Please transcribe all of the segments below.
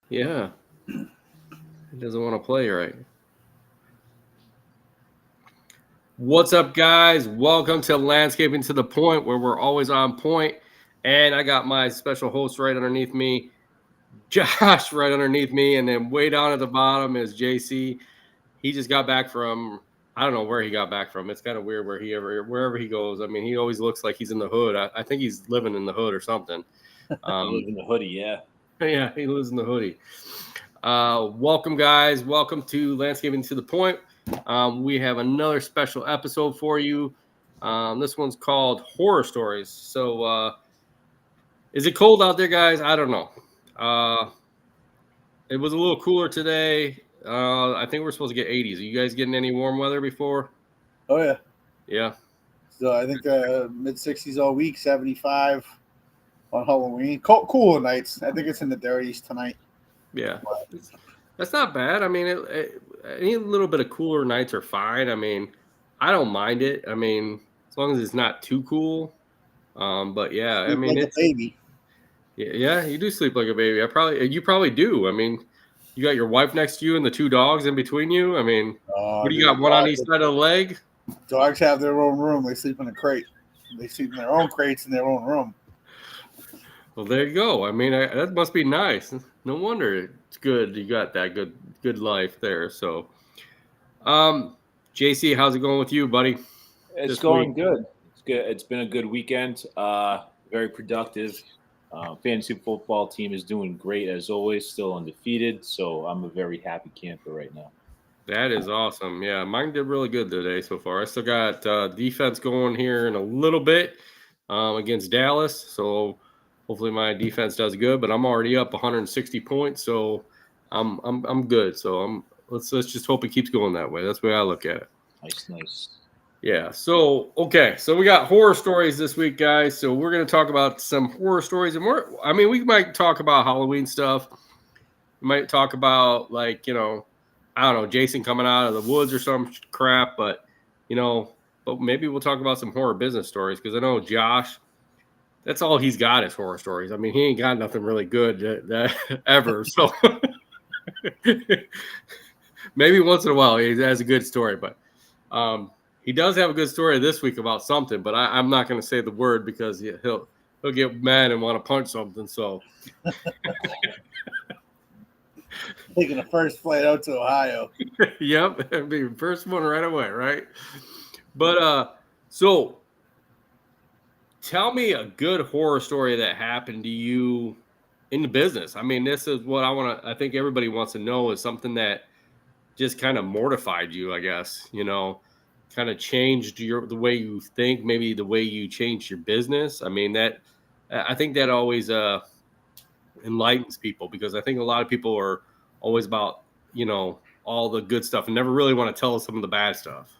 Yeah, he doesn't want to play right. What's up, guys? Welcome to Landscaping to the Point, where we're always on point. And I got my special host right underneath me, Josh right underneath me, and then way down at the bottom is JC. He just got back from I don't know where he got back from. It's kind of weird wherever he goes. I mean, he always looks like he's in the hood. I think he's living in the hood or something. I live in the hoodie, yeah. Yeah, he lives in the hoodie. Welcome, guys. Welcome to Landscaping to the Point. We have another special episode for you. This one's called Horror Stories. So, is it cold out there, guys? I don't know. Uh, it was a little cooler today. I think we're supposed to get 80s. Are you guys getting any warm weather before? Oh yeah. Yeah. So I think mid-60s all week, 75 on Halloween. Cooler nights. I think it's in the 30s tonight. Yeah. That's not bad. I mean, any little bit of cooler nights are fine. I mean, I don't mind it. I mean, as long as it's not too cool. But yeah, I Sleep mean, like a baby. yeah, you do sleep like a baby. You probably do. I mean, you got your wife next to you and the two dogs in between you. I mean, what do you Dude, got? One on each side of the leg? dogs have their own room. They sleep in a crate. They sleep in their own crates in their own room. Well, there you go. I mean, that must be nice. No wonder it's good. You got that good life there. So, JC, how's it going with you, buddy? It's This going week? good. It's good. It's been a good weekend. Very productive. Fantasy football team is doing great as always, still undefeated. So I'm a very happy camper right now. That is awesome. Yeah, mine did really good today so far. I still got defense going here in a little bit against Dallas. So hopefully my defense does good. But I'm already up 160 points, so I'm good. So let's just hope it keeps going that way. That's the way I look at it. Nice. Yeah. So okay. So we got horror stories this week, guys. So we're gonna talk about some horror stories, and we might talk about Halloween stuff. We might talk about I don't know, Jason coming out of the woods or some crap, but but maybe we'll talk about some horror business stories because I know Josh. That's all he's got is horror stories. I mean, he ain't got nothing really good ever. So maybe once in a while he has a good story, but he does have a good story this week about something. But I'm not going to say the word because he'll get mad and want to punch something. So Taking the first flight out to Ohio. yep, it'd be the first one right away, right? But so tell me a good horror story that happened to you in the business. I mean, this is what I think everybody wants to know is something that just kind of mortified you, I guess, kind of changed the way you think, maybe the way you changed your business. I mean, I think that always enlightens people because I think a lot of people are always about, all the good stuff and never really want to tell us some of the bad stuff.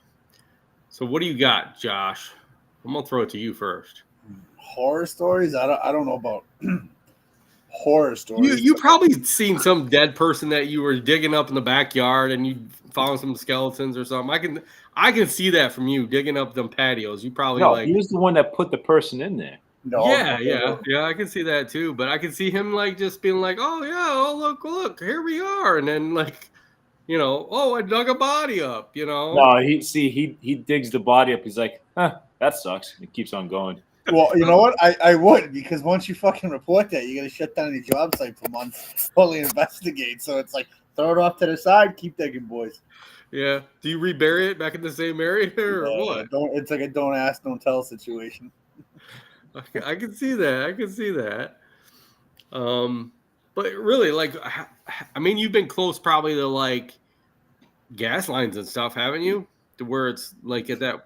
So what do you got, Josh? I'm gonna throw it to you first. Horror stories? I don't know about horror You stories. you probably seen some dead person that you were digging up in the backyard and you found some skeletons or something. I can see that from you digging up them patios. You probably No, he was the one that put the person in there. No, yeah. I can see that too. But I can see him like just being like, oh yeah, oh look, here we are, and then like, oh I dug a body up, No, he digs the body up. He's like, that sucks. He keeps on going. Well, you know what? I would because once you fucking report that, you're gonna shut down your job site for months, fully investigate. So it's like throw it off to the side, keep digging, boys. Yeah. Do you rebury it back in the same area or what? Don't. It's like a don't ask, don't tell situation. I can see that. I can see that. But really, like, I mean, you've been close probably to like gas lines and stuff, haven't you? To where it's like at that.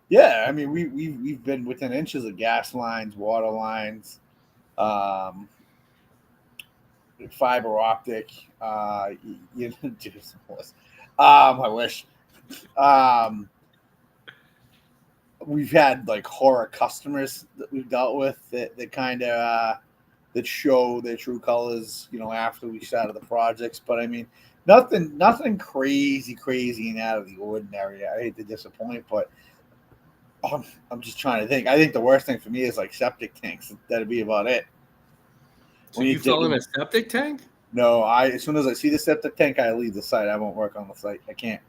Yeah, I mean we've been within inches of gas lines, water lines, um, fiber optic. You know, Jesus, I wish. Um, we've had like horror customers that we've dealt with that kind of that show their true colors, after we started the projects. But I mean, nothing crazy and out of the ordinary. I hate to disappoint, but I'm just trying to think. I think the worst thing for me is like septic tanks. That'd be about it. So you fell in a septic tank? No, as soon as I see the septic tank, I leave the site. I won't work on the site. I can't.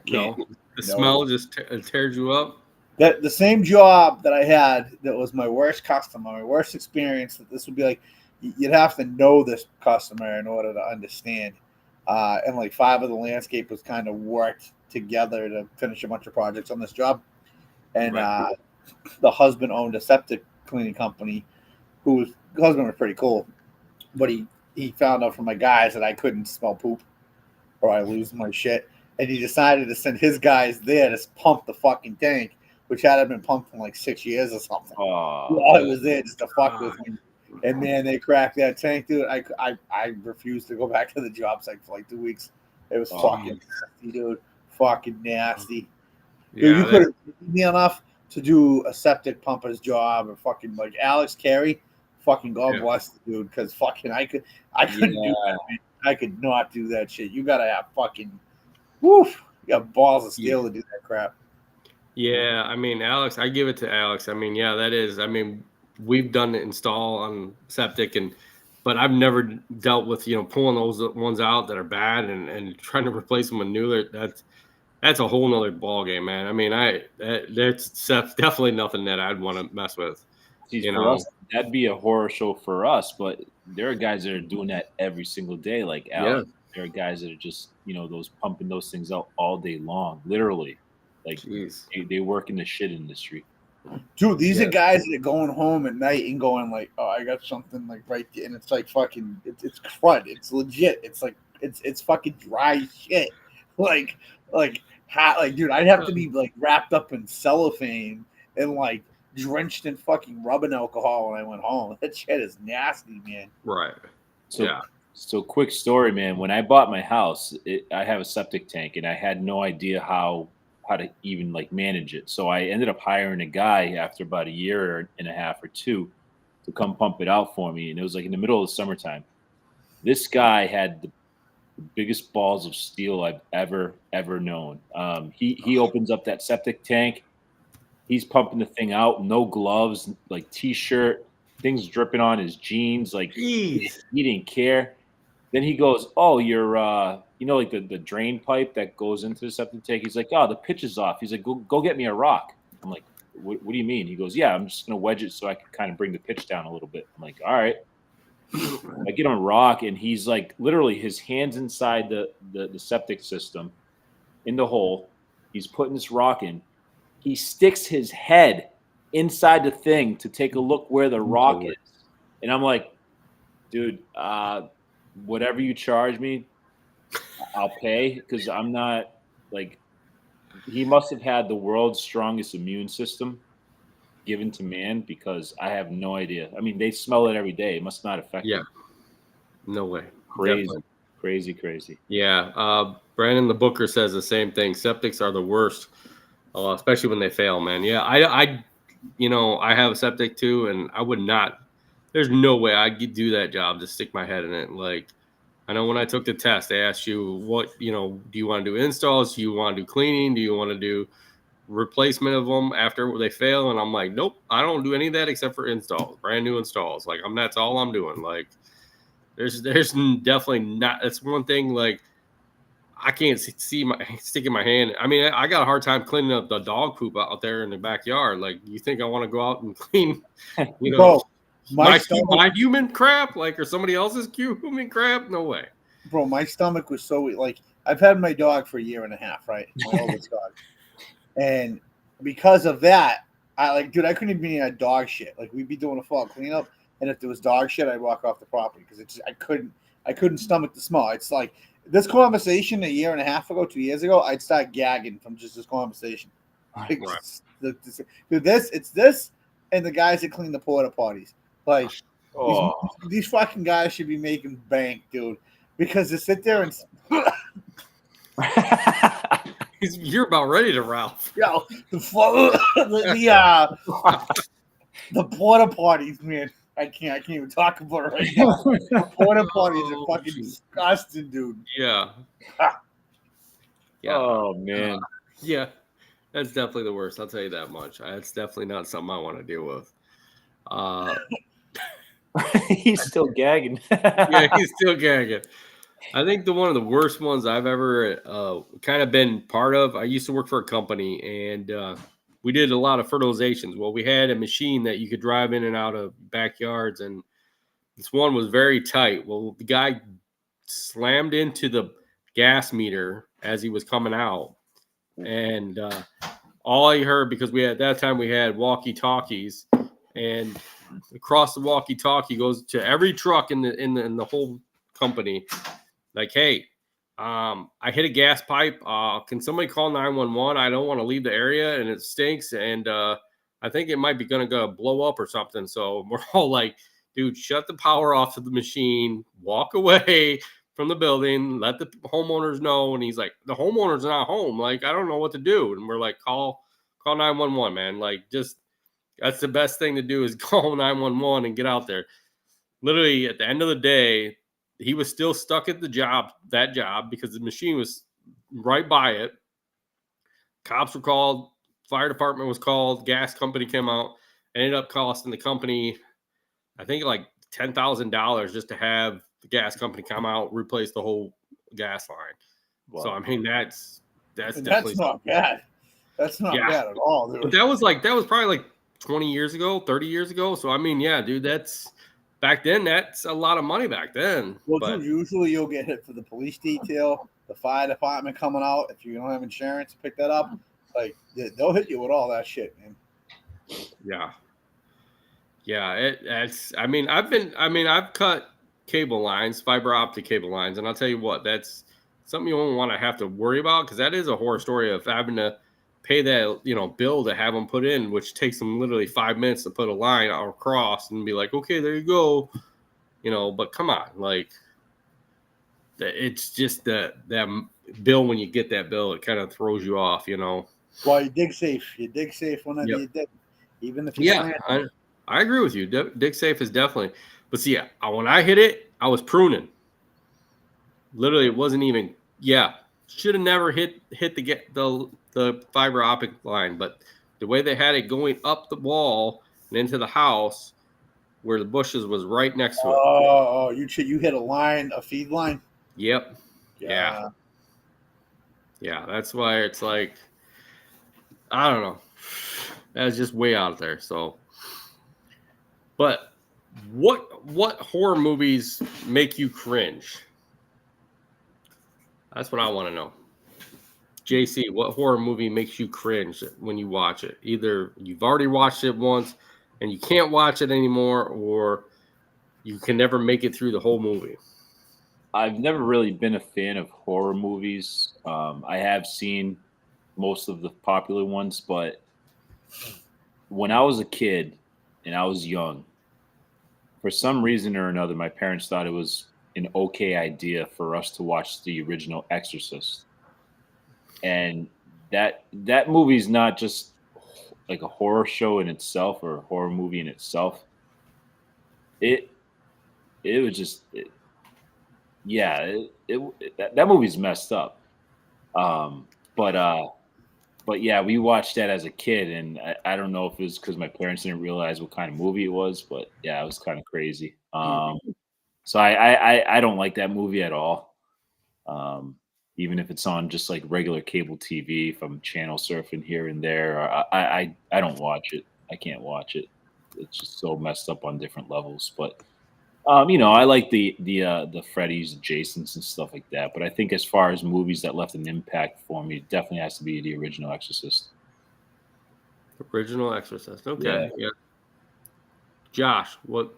No. The smell just tears you up? The same job that I had that was my worst customer, my worst experience, that this would be like, you'd have to know this customer in order to understand. And like 5 of the landscapers kind of worked together to finish a bunch of projects on this job. And the husband owned a septic cleaning company the husband was pretty cool, but he found out from my guys that I couldn't smell poop or I lose my shit. And he decided to send his guys there to pump the fucking tank, which hadn't been pumped in like 6 years or something. While I was there just to fuck with me. And man, they cracked that tank, dude. I refused to go back to the job site for like 2 weeks. It was fucking nasty, dude. Fucking nasty. Dude, you could have paid me enough to do a septic pumper's job or fucking like Alex Carey. Fucking God bless the dude, because fucking I couldn't do that, man. I could not do that shit. You gotta have fucking woof. You got balls of steel to do that crap. Yeah, I mean, Alex, I give it to Alex. I mean, yeah, that is. I mean, we've done the install on septic, but I've never dealt with pulling those ones out that are bad and trying to replace them with new. That's a whole nother ball game, man. I mean, that's definitely nothing that I'd want to mess with. For us, that'd be a horror show for us, but there are guys that are doing that every single day, like Alex. Yeah. There are guys that are just those pumping those things out all day long, literally. Like they work in the shit industry. Dude, these are guys that are going home at night and going like, "Oh, I got something like right there," and it's like fucking, it's crud. It's legit. It's like it's fucking dry shit. Like, dude, I'd have to be like wrapped up in cellophane and like drenched in fucking rubbing alcohol when I went home. That shit is nasty, man. Right. So quick story, man. When I bought my house, I have a septic tank, and I had no idea how to even like manage it. So I ended up hiring a guy after about a year and a half or 2 to come pump it out for me. And it was like in the middle of the summertime. This guy had the biggest balls of steel I've ever known. He opens up that septic tank. He's pumping the thing out, no gloves, like t-shirt, things dripping on his jeans. Like he didn't care. Then he goes, "Oh, you're like the drain pipe that goes into the septic tank." He's like, "Oh, the pitch is off." He's like, "Go get me a rock." I'm like, what do you mean?" He goes, "Yeah, I'm just gonna wedge it so I can kind of bring the pitch down a little bit." I'm like, "All right." I get on a rock, and he's like, literally, his hands inside the septic system, in the hole. He's putting this rock in. He sticks his head inside the thing to take a look where the rock is, and I'm like, "Dude, whatever you charge me, I'll pay," because I'm not like. He must have had the world's strongest immune system given to man, because I have no idea. I mean, they smell it every day. It must not affect them. No way. Crazy. Yeah. Brandon the Booker says the same thing. Septics are the worst, especially when they fail, man. Yeah, I have a septic too, and I would not. There's no way I'd do that job to stick my head in it. Like, I know when I took the test, they asked you what do you want to do installs? Do you want to do cleaning? Do you want to do replacement of them after they fail? And I'm like, nope, I don't do any of that except for installs, brand new installs. Like, that's all I'm doing. Like, there's definitely not. That's one thing. Like, I can't see sticking my hand. I mean, I got a hard time cleaning up the dog poop out there in the backyard. Like, you think I want to go out and clean, my human crap, like, or somebody else's human crap? No way, bro. My stomach was so like, I've had my dog for a year and a half, right? My oldest dog. And because of that, I couldn't even be in dog shit. Like, we'd be doing a fall cleanup, and if there was dog shit, I'd walk off the property because I couldn't stomach the smell. It's like this conversation a year and a half ago, 2 years ago, I'd start gagging from just this conversation. Like, it's this and the guys that clean the porta potties. Like, these fucking guys should be making bank, dude, because to sit there and. You're about ready to Ralph. Yo, the porta potties, man. I can't even talk about it right now. The porta potties are fucking disgusting, dude. Yeah. Oh man. Yeah, that's definitely the worst. I'll tell you that much. It's definitely not something I want to deal with. He's still gagging. Yeah, he's still gagging. I think one of the worst ones I've ever kind of been part of. I used to work for a company, and we did a lot of fertilizations. Well, we had a machine that you could drive in and out of backyards, and this one was very tight. Well, the guy slammed into the gas meter as he was coming out, and all I heard, because at that time we had walkie talkies, and across the walkie talkie goes to every truck in the whole company, like, hey, I hit a gas pipe. Can somebody call 911? I don't want to leave the area, and it stinks, and I think it might be gonna go blow up or something. So we're all like, dude, shut the power off to the machine, walk away from the building, let the homeowners know. And he's like, the homeowner's not home. Like, I don't know what to do. And we're like, call 911, man. Like, just that's the best thing to do is call 911 and get out there. Literally at the end of the day, he was still stuck at that job, because the machine was right by it. Cops were called, fire department was called, gas company came out, ended up costing the company, I think, like $10,000 just to have the gas company come out, replace the whole gas line. Wow. So I mean, that's definitely not bad. That's not bad at all, dude. But that was probably like 20 years ago, 30 years ago. So I mean, yeah, dude, back then, that's a lot of money back then. Well, dude, usually you'll get hit for the police detail, the fire department coming out. If you don't have insurance to pick that up, like, they'll hit you with all that shit, man. Yeah. Yeah, I've cut cable lines, fiber optic cable lines, and I'll tell you what, that's something you won't want to have to worry about, because that is a horror story of having to pay that, bill to have them put in, which takes them literally 5 minutes to put a line across and be like, okay, there you go, but come on, like, it's just that bill, when you get that bill, it kind of throws you off, Well, you dig safe whenever you dig, even if you I agree with you. Dig safe is definitely, but see, when I hit it, I was pruning. Literally, it wasn't even. Yeah, should have never hit the fiber optic line, but the way they had it going up the wall and into the house, where the bushes was right next to it. Oh, you hit a feed line. Yep. Yeah. That's why it's like, I don't know. That's just way out there. So. But what horror movies make you cringe? That's what I want to know. JC, what horror movie makes you cringe when you watch it? Either you've already watched it once and you can't watch it anymore, or you can never make it through the whole movie. I've never really been a fan of horror movies. I have seen most of the popular ones, but when I was a kid and I was young, for some reason or another, my parents thought it was an okay idea for us to watch the original Exorcist. And that movie is not just like a horror show in itself or a horror movie in itself. It was just, that movie's messed up. But yeah, we watched that as a kid, and I don't know if it was because my parents didn't realize what kind of movie it was, but yeah, it was kind of crazy. So I don't like that movie at all. Even if it's on just like regular cable TV, if I'm channel surfing here and there, I don't watch it. I can't watch it. It's just so messed up on different levels. But I like the Freddys, Jasons, and stuff like that. But I think as far as movies that left an impact for me, it definitely has to be the original Exorcist. Original Exorcist. Okay. Yeah. Josh, what?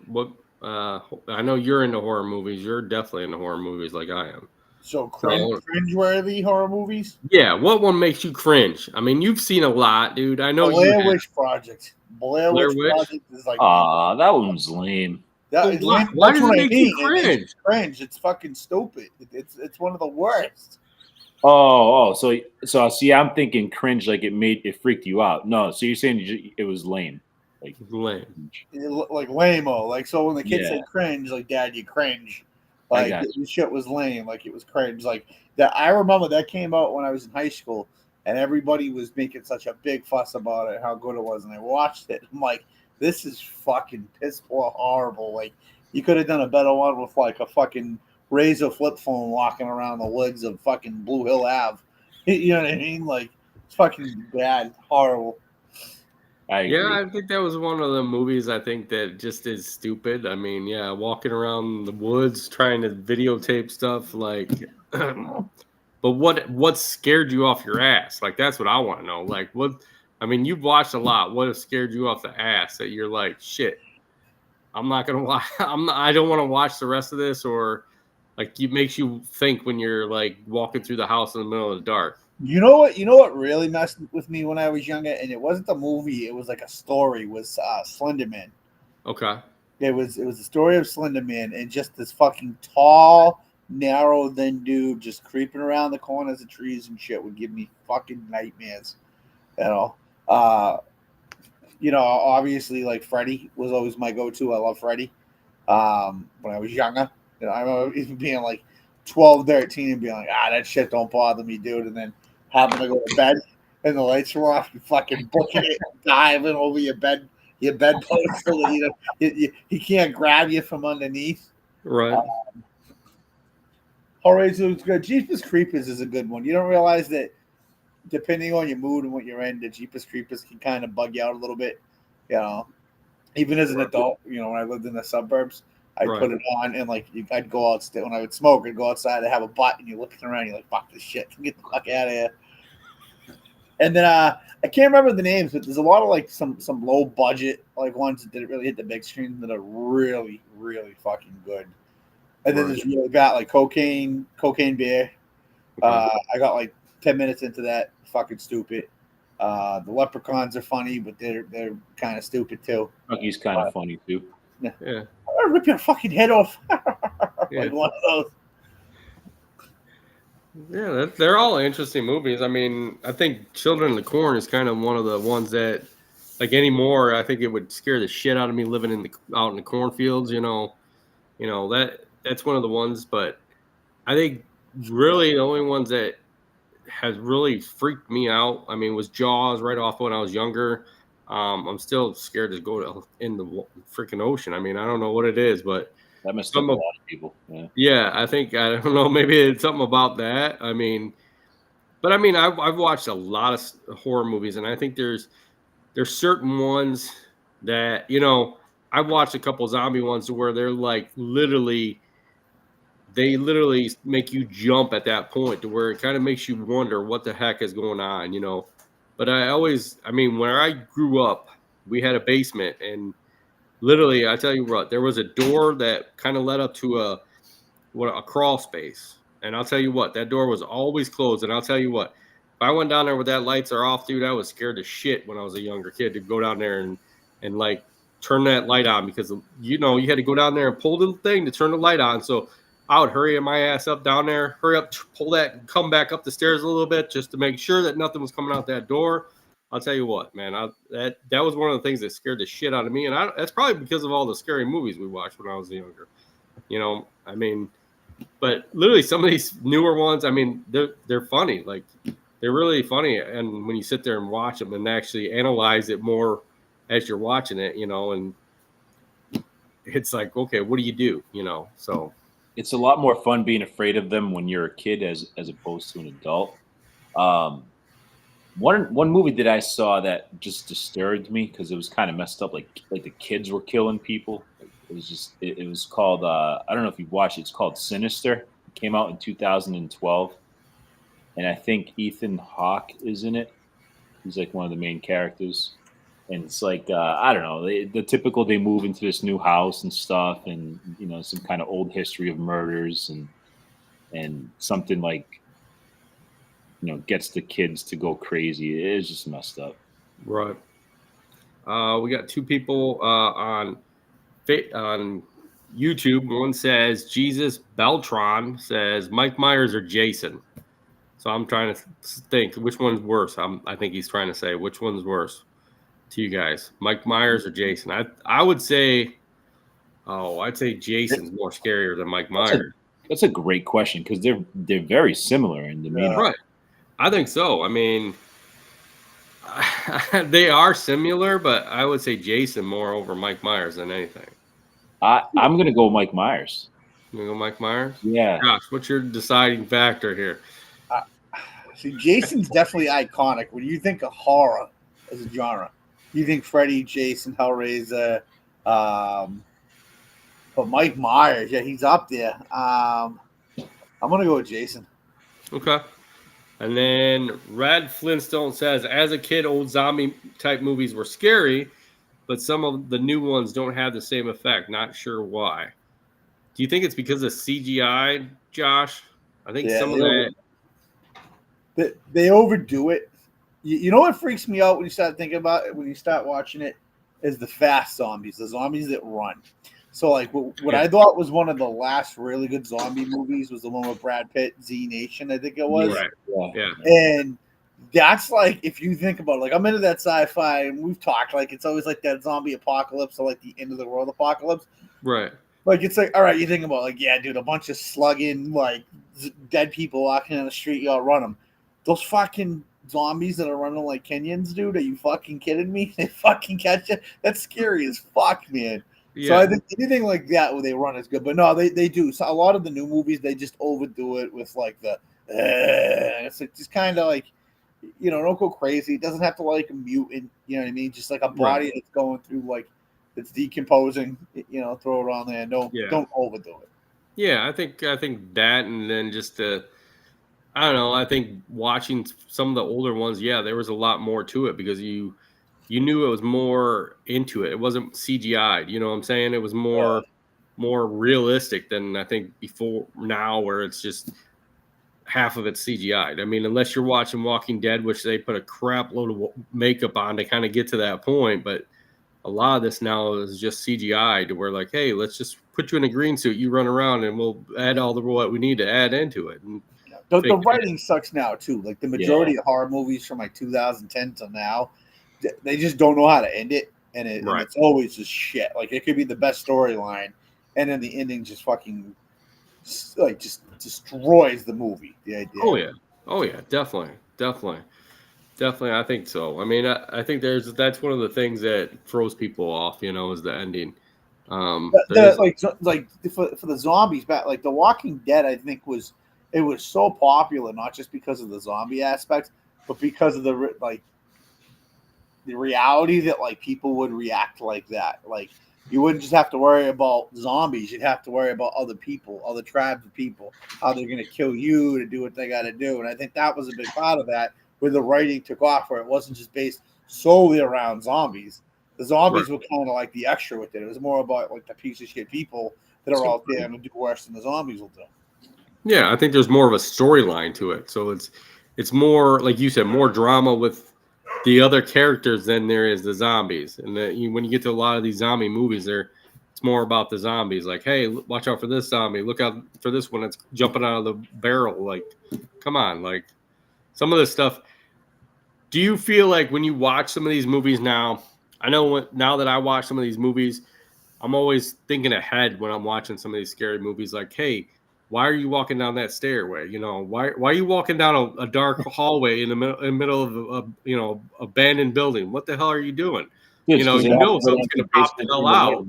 I know you're into horror movies. You're definitely into horror movies, like I am. So cringe-worthy horror movies? Yeah. What one makes you cringe? I mean, you've seen a lot, dude. I know. Blair Witch Project. Blair Witch Project is like. That one's lame. Why does it make you cringe? It's cringe. It's fucking stupid. It's one of the worst. So see, I'm thinking cringe like it freaked you out. No, so you're saying it was lame. Like lame. Like lame-o. Like, so when the kids say cringe, like, Dad, you cringe. Like, this shit was lame. Like, it was cringe. Like, that. I remember that came out when I was in high school, and everybody was making such a big fuss about it, how good it was, and I watched it. I'm like, this is fucking piss poor horrible. Like, you could have done a better one with like a fucking Razor flip phone walking around the woods of fucking Blue Hill Ave. You know what I mean? Like, it's fucking bad, horrible. I agree. Yeah, I think that was one of the movies I think that just is stupid. I mean, yeah, walking around the woods trying to videotape stuff like but what scared you off your ass? Like that's what I want to know. Like what I mean, you've watched a lot. What has scared you off the ass that you're like, shit, I'm not gonna watch I don't want to watch the rest of this, or like it makes you think when you're like walking through the house in the middle of the dark. You know what? You know what really messed with me when I was younger, and it wasn't the movie. It was like a story. Was Slender Man? Okay. It was the story of Slender Man, and just this fucking tall, narrow thin dude just creeping around the corners of trees and shit would give me fucking nightmares. Obviously, like Freddy was always my go-to. I love Freddy. When I was younger, I remember even being like 12, 13 and being like, that shit don't bother me, dude. And then having to go to bed and the lights were off and fucking booking it, diving over your bedpost so that he can't grab you from underneath. Right. Horror is good. Jeepers Creepers is a good one. You don't realize that depending on your mood and what you're in, the Jeepers Creepers can kind of bug you out a little bit. Even as an adult, when I lived in the suburbs, I'd put it on and like I'd go outside when I would smoke. I'd go outside to have a butt, and you're looking around, you're like, "Fuck this shit! Get the fuck out of here!" And then I can't remember the names, but there's a lot of like some low budget like ones that didn't really hit the big screen that are really really fucking good. And then there's really bad like Cocaine Bear. I got like 10 minutes into that, fucking stupid. The Leprechauns are funny, but they're kind of stupid too. He's kind of funny too. Yeah. I'm gonna rip your fucking head off. Yeah. Like one of those. Yeah, they're all interesting movies. I mean, I think Children of the Corn is kind of one of the ones that, like anymore, I think it would scare the shit out of me living out in the cornfields. That's one of the ones. But I think really the only ones that has really freaked me out, I mean, was Jaws right off when I was younger. I'm still scared to go in the freaking ocean. I mean, I don't know what it is, but that messed up a lot of people. Yeah, I don't know. Maybe it's something about that. I mean, but I mean, I've watched a lot of horror movies, and I think there's certain ones that I've watched a couple zombie ones where they're like they literally make you jump at that point to where it kind of makes you wonder what the heck is going on, But when I grew up, we had a basement, and literally, I tell you what, there was a door that kind of led up to a crawl space. And I'll tell you what, that door was always closed. And I'll tell you what, if I went down there with that lights are off, dude, I was scared to shit when I was a younger kid to go down there and like turn that light on, because, you had to go down there and pull the thing to turn the light on. So I would hurry my ass up down there, hurry up, pull that, and come back up the stairs a little bit just to make sure that nothing was coming out that door. I'll tell you what, man, that was one of the things that scared the shit out of me. And that's probably because of all the scary movies we watched when I was younger. But literally some of these newer ones, I mean, they're funny. Like, they're really funny. And when you sit there and watch them and actually analyze it more as you're watching it, and it's like, okay, what do you do? So it's a lot more fun being afraid of them when you're a kid as opposed to an adult. One movie that I saw that just disturbed me because it was kind of messed up, like the kids were killing people. It was called I don't know if you've watched it. It's called Sinister. It came out in 2012, and I think Ethan Hawke is in it. He's like one of the main characters, and it's like I don't know, the typical, they move into this new house and stuff, and some kind of old history of murders and something like gets the kids to go crazy. It is just messed up. Right. We got two people on YouTube. One says Jesus Beltron says Mike Myers or Jason. So I'm trying to think which one's worse. I think he's trying to say which one's worse to you guys, Mike Myers or Jason. I would say, I'd say Jason's more scarier than Mike Myers. That's a great question because they're very similar in demeanor. Right. I think so. I mean, They are similar, but I would say Jason more over Mike Myers than anything. I'm gonna go Mike Myers. You go Mike Myers? Yeah. Gosh, what's your deciding factor here? See, Jason's definitely iconic. When you think of horror as a genre, you think Freddy, Jason, Hellraiser, but Mike Myers, yeah, he's up there. I'm gonna go with Jason. Okay. And then Red Flintstone says, as a kid, old zombie type movies were scary, but some of the new ones don't have the same effect. Not sure why. Do you think it's because of CGI, Josh? I think Yeah, some of that. They overdo it. You know what freaks me out when you start thinking about it, when you start watching it, is the fast zombies, the zombies that run. So, like, what I thought was one of the last really good zombie movies was the one with Brad Pitt, Z Nation, I think it was. Right. Yeah. And that's like, if you think about it, like, I'm into that sci-fi, and we've talked, like, it's always like that zombie apocalypse or like the end of the world apocalypse. Right. Like, it's like, all right, you think about, like, yeah, dude, a bunch of slugging, like, dead people walking down the street, you outrun them. Those fucking zombies that are running like Kenyans, dude, are you fucking kidding me? They fucking catch you? That's scary as fuck, man. Yeah. So I think anything like that where they run is good. But no, they do. So a lot of the new movies, they just overdo it with, like, the, it's like just kind of like, you know, don't go crazy. It doesn't have to, like, a mutant, you know what I mean? Just like a body that's going through, like, it's decomposing, you know, throw it on there. Don't overdo it. Yeah, I think that, and then just I don't know. I think watching some of the older ones, yeah, there was a lot more to it because you knew it was more into it. It wasn't CGI. You know what I'm saying? It was more realistic than I think before now, where it's just half of it's CGI. I mean, unless you're watching Walking Dead, which they put a crap load of makeup on to kind of get to that point, but a lot of this now is just CGI to where, like, hey, let's just put you in a green suit, you run around, and we'll add all the what we need to add into it. And the writing sucks now too. Like, the majority of horror movies from like 2010 to now, they just don't know how to end it, and it's always just shit. Like, it could be the best storyline, and then the ending just fucking like just destroys the movie. The idea. Oh yeah, definitely. I think so. I mean, I think that's one of the things that throws people off. You know, is the ending. Like for the zombies, back, like The Walking Dead, I think was so popular not just because of the zombie aspects, but because of the reality that, like, people would react like that. Like, you wouldn't just have to worry about zombies; you'd have to worry about other people, other tribes of people, how they're going to kill you to do what they got to do. And I think that was a big part of that, where the writing took off, where it wasn't just based solely around zombies. The zombies were kind of like the extra with it. It was more about, like, the piece of shit people that are out there and will do worse than the zombies will do. Yeah, I think there's more of a storyline to it. So it's more, like you said, more drama with the other characters than there is the zombies. And when you get to a lot of these zombie movies, it's more about the zombies. Like, hey, watch out for this zombie. Look out for this one that's jumping out of the barrel. Like, come on. Like, some of this stuff. Do you feel like when you watch some of these movies now, I know now that I watch some of these movies, I'm always thinking ahead when I'm watching some of these scary movies. Like, hey, why are you walking down that stairway? You know, why are you walking down a dark hallway in the middle of a abandoned building? What the hell are you doing? Yeah, something's going to pop the hell out.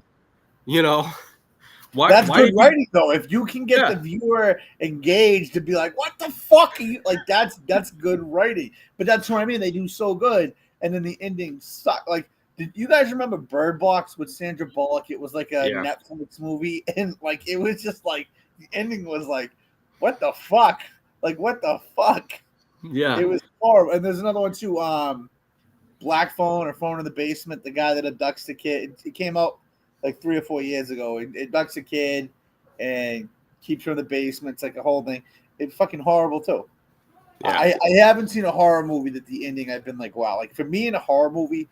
You know, that's good writing, though. If you can get the viewer engaged to be like, "What the fuck are you like?" That's good writing. But that's what I mean. They do so good, and then the ending suck. Like, did you guys remember Bird Box with Sandra Bullock? It was like a Netflix movie, and, like, it was just like, the ending was like, what the fuck? Like, what the fuck? Yeah. It was horrible. And there's another one too, Black Phone or Phone in the Basement, the guy that abducts the kid. It came out like 3 or 4 years ago. It abducts a kid and keeps her in the basement. It's like a whole thing. It's fucking horrible too. Yeah. I haven't seen a horror movie that the ending I've been like, wow. Like, for me, in a horror movie,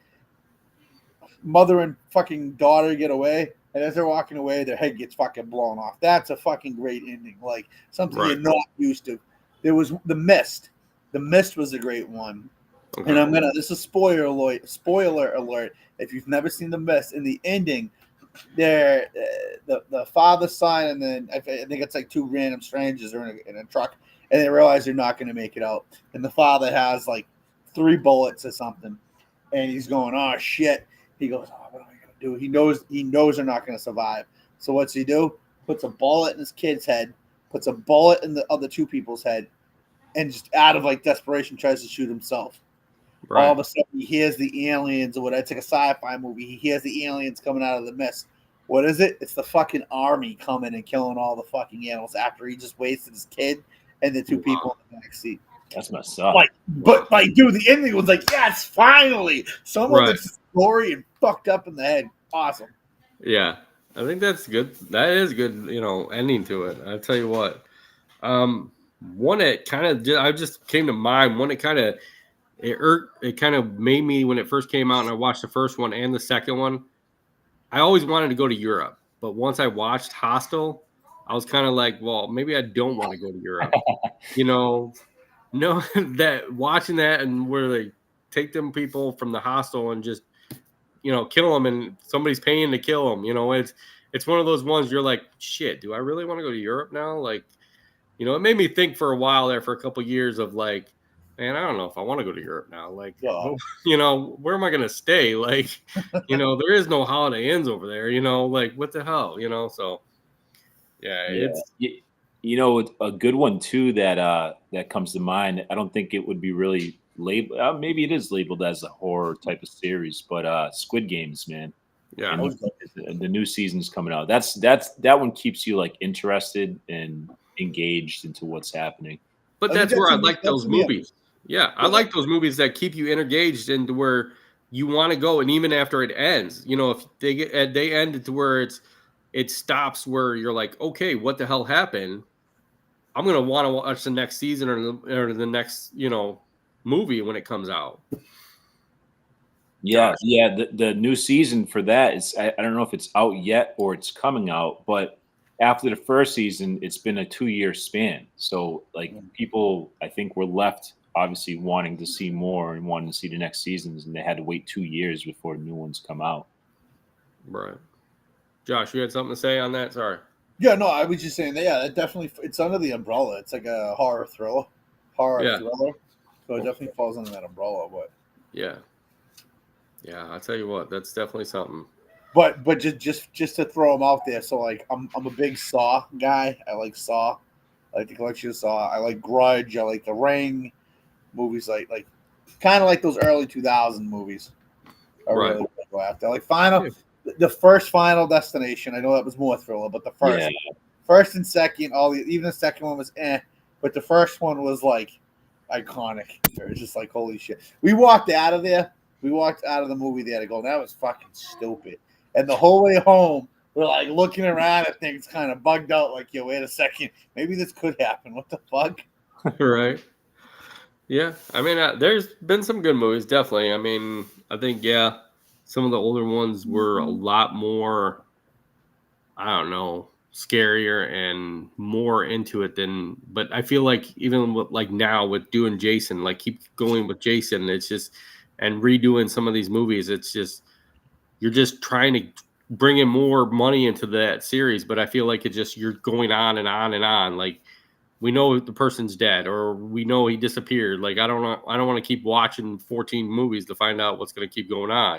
mother and fucking daughter get away, and as they're walking away, their head gets fucking blown off. That's a fucking great ending. Like, something you're not used to. There was The Mist. The Mist was a great one. Okay. And this is spoiler alert. If you've never seen The Mist, in the ending, the father, son, and then I think it's like 2 random strangers are in a truck, and they realize they're not going to make it out. And the father has like 3 bullets or something, and he's going, oh shit. He goes, oh, what am I gonna do? He knows they're not gonna survive. So what's he do? Puts a bullet in his kid's head, puts a bullet in the other 2 people's head, and just out of like desperation tries to shoot himself. Right. All of a sudden he hears the aliens, or what? It's like a sci-fi movie. He hears the aliens coming out of the mist. What is it? It's the fucking army coming and killing all the fucking animals after he just wasted his kid and the 2 people in the back seat. That's messed up. But dude, the ending was like, yes, finally, someone Right. that's gory and fucked up in the head. Awesome. Yeah, I think that's good. That is good, ending to it. I'll tell you what. One that kind of I just came to mind. One that kind of it kind of made me when it first came out, and I watched the first one and the second one. I always wanted to go to Europe, but once I watched Hostel, I was kind of like, well, maybe I don't want to go to Europe. No, that watching that and where they take them people from the hostel and just kill them, and somebody's paying to kill them. It's one of those ones you're like, shit, do I really want to go to Europe now? Like, it made me think for a while there, for a couple of years, of like, man, I don't know if I want to go to Europe now. Like, where am I going to stay? Like, there is no Holiday Inns over there, like what the hell, so yeah. It's, a good one too that comes to mind. I don't think it would be really labeled. Maybe it is labeled as a horror type of series, but Squid Games, man. yeah. The new season's coming out. That one keeps you like interested and engaged into what's happening. But that's where I like those movies. Yeah, I like those movies that keep you engaged into where you want to go, and even after it ends, if they end it to where it stops where you're like, okay, what the hell happened? I'm gonna want to watch the next season or the next movie when it comes out. Yeah, the new season for that is I don't know if it's out yet or it's coming out, but after the first season, it's been a 2-year span. So like people, I think, were left obviously wanting to see more and wanting to see the next seasons, and they had to wait 2 years before new ones come out. Right. Josh, you had something to say on that? Sorry. Yeah, no, I was just saying that. Yeah, it definitely, it's under the umbrella. It's like a horror thriller. Yeah. So it definitely falls under that umbrella. But yeah, I'll tell you what, that's definitely something. But just to throw them out there. So like, I'm a big Saw guy. I like Saw. I like the collection of Saw. I like Grudge. I like The Ring. Movies like kind of like those early 2000 movies. I really like to go after. Like the first Final Destination. I know that was more thriller, but the first and second, even the second one was but the first one was like iconic. It was just like, holy shit. We walked out of there. We walked out of the movie there to go, that was fucking stupid. And the whole way home, we're like looking around at things kind of bugged out, like, yo, wait a second. Maybe this could happen. What the fuck? Right. Yeah. I mean, there's been some good movies, definitely. I mean, I think, some of the older ones were a lot more, I don't know, scarier and more into it but I feel like even with like now with doing Jason, like keep going with Jason, it's just, and redoing some of these movies, it's just, you're just trying to bring in more money into that series, but I feel like you're going on and on and on. Like, we know the person's dead, or we know he disappeared. Like, I don't want to keep watching 14 movies to find out what's going to keep going on.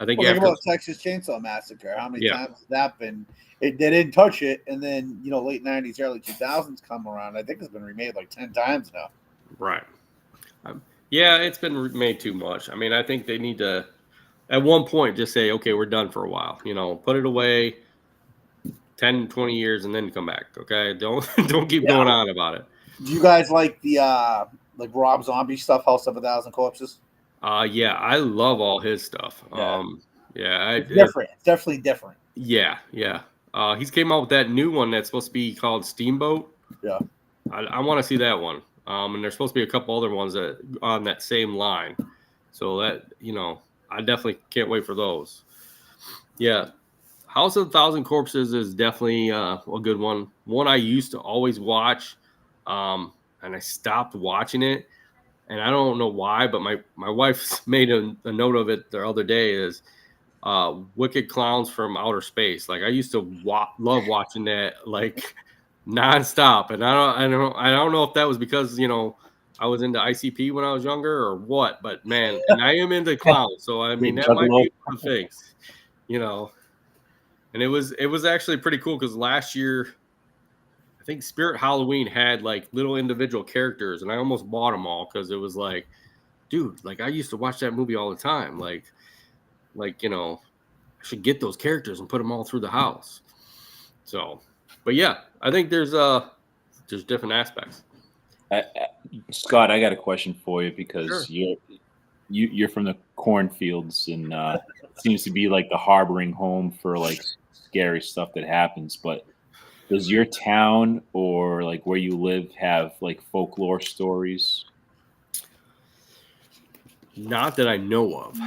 I think think about Texas Chainsaw Massacre. How many times has that been? They didn't touch it, and then late 90s, early 2000s come around. I think it's been remade like 10 times now. Right. Yeah, it's been remade too much. I mean, I think they need to, at one point, just say, okay, we're done for a while. Put it away 10, 20 years and then come back. Okay. Don't keep going on about it. Do you guys like the like Rob Zombie stuff, House of 1,000 Corpses? Yeah, I love all his stuff. It's different. It's definitely different. Yeah. He's came out with that new one that's supposed to be called Steamboat. Yeah. I want to see that one. And there's supposed to be a couple other ones that on that same line. So that, I definitely can't wait for those. Yeah. House of 1,000 Corpses is definitely a good one. One I used to always watch, and I stopped watching it. And I don't know why, but my wife made a note of it the other day, is Wicked Clowns from Outer Space. Like, I used to love watching that, like, nonstop. And I don't know if that was because, I I was into ICP when I was younger or what, but man, and I am into clowns. So I mean, that might Juggalo. be one of the things, you know. And it was actually pretty cool because last year, I think Spirit Halloween had like little individual characters, and I almost bought them all because it was like, dude, like I used to watch that movie all the time. Like I should get those characters and put them all through the house. So, but yeah, I think there's different aspects. Scott, I got a question for you because Sure. you're from the cornfields and it seems to be like the harboring home for like scary stuff that happens. But does your town or like where you live have like folklore stories? Not that I know of.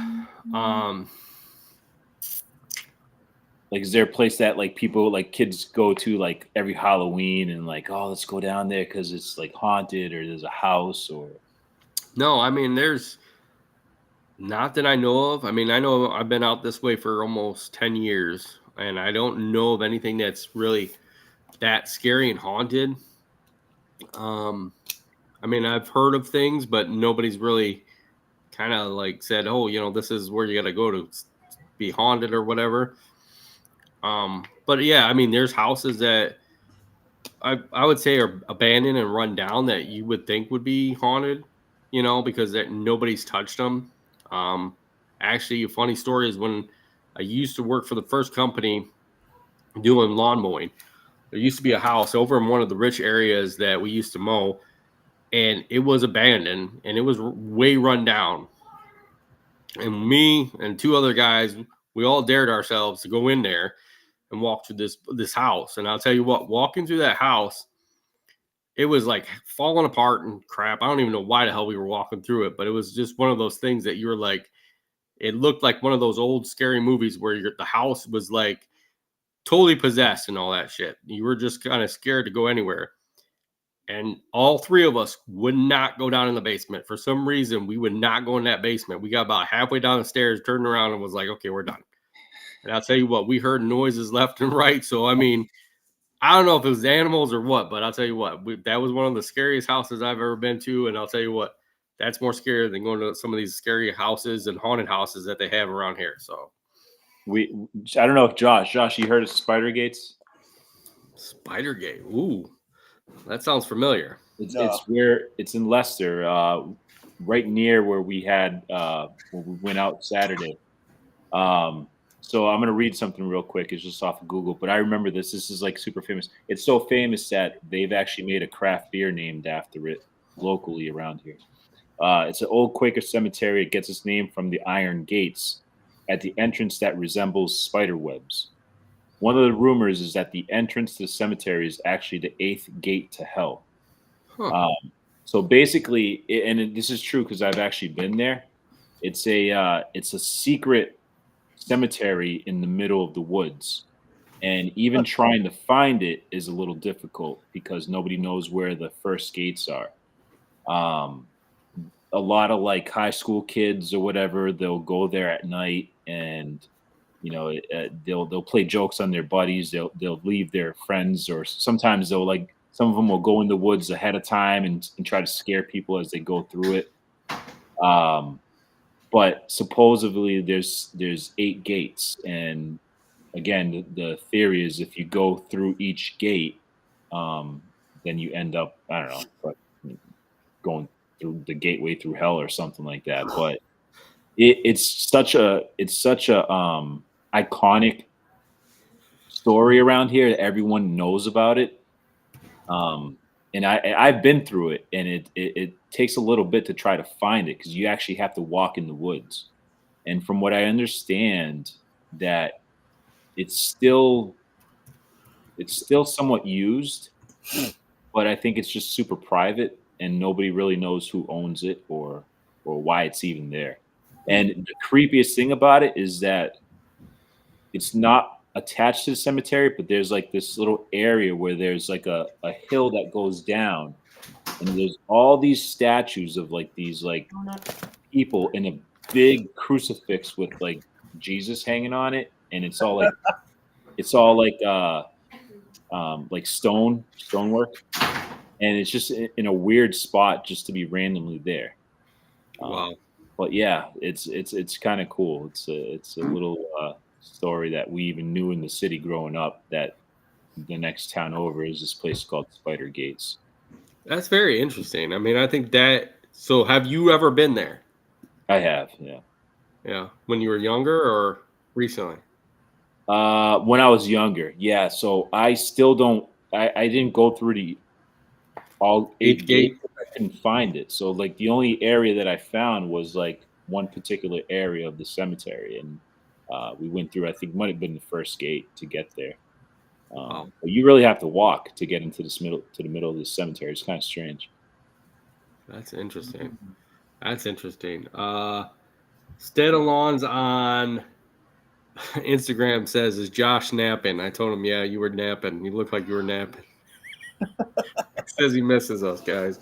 Like, is there a place that like people like kids go to like every Halloween and like, oh, let's go down there because it's like haunted or there's a house or No, I mean there's not that I know of. I mean, I know I've been out this way for almost 10 years and I don't know of anything that's really that scary and haunted. I mean, I've heard of things, but nobody's really kind of like said, "Oh, this is where you got to go to be haunted or whatever." But yeah, I mean, there's houses that I would say are abandoned and run down that you would think would be haunted, because nobody's touched them. Actually, a funny story is when I used to work for the first company doing lawn mowing. There used to be a house over in one of the rich areas that we used to mow, and it was abandoned and it was way run down. And me and two other guys, we all dared ourselves to go in there and walk through this house. And I'll tell you what, walking through that house, it was like falling apart and crap. I don't even know why the hell we were walking through it, but it was just one of those things that you were like, it looked like one of those old scary movies where the house was like totally possessed and all that shit. You were just kind of scared to go anywhere. And all three of us would not go down in the basement. For some reason, we would not go in that basement. We got about halfway down the stairs, turned around, and was like, okay, we're done. And I'll tell you what, we heard noises left and right. So, I mean, I don't know if it was animals or what, but I'll tell you what, that was one of the scariest houses I've ever been to. And I'll tell you what, that's more scary than going to some of these scary houses and haunted houses that they have around here. So, I don't know if Josh, you heard of Spider Gates? Spider Gate. Ooh, that sounds familiar. It's where it's in Leicester, right near where we had when we went out Saturday. So I'm gonna read something real quick. It's just off of Google, but I remember this. This is like super famous. It's so famous that they've actually made a craft beer named after it locally around here. It's an old Quaker cemetery. It gets its name from the iron gates at the entrance that resembles spider webs. One of the rumors is that the entrance to the cemetery is actually the 8th gate to hell. Huh. So basically, this is true because I've actually been there. It's a secret cemetery in the middle of the woods, and even trying to find it is a little difficult because nobody knows where the first gates are. A lot of like high school kids or whatever, they'll go there at night and they'll play jokes on their buddies. They'll leave their friends, or sometimes they'll like some of them will go in the woods ahead of time and try to scare people as they go through it. But supposedly there's 8 gates, and again, the theory is if you go through each gate, then you end up but going through the gateway through hell or something like that. But it's such a iconic story around here that everyone knows about it. And I've been through it, and it takes a little bit to try to find it because you actually have to walk in the woods. And from what I understand, that it's still somewhat used, but I think it's just super private, and nobody really knows who owns it or why it's even there. And the creepiest thing about it is that it's not attached to the cemetery, but there's like this little area where there's like a hill that goes down, and there's all these statues of like these like people in a big crucifix with like Jesus hanging on it, and it's all like stonework. and it's just in a weird spot just to be randomly there. Wow. But yeah, it's kind of cool. It's a little story that we even knew in the city growing up, that the next town over is this place called Spider Gates. That's very interesting. I mean, I think that. So, have you ever been there? I have, yeah. Yeah, when you were younger or recently? When I was younger, yeah. So I still don't. I didn't go through the all Eighth eight gate. gates. I couldn't find it. So like the only area that I found was like one particular area of the cemetery, and we went through. I think might have been the first gate to get there. Wow, But you really have to walk to get into this middle to the middle of the cemetery. It's kind of strange. that's interesting. That's interesting. Steadalon's on Instagram says, "Is Josh napping?" I told him, "Yeah, you were napping. You look like you were napping." He says he misses us, guys.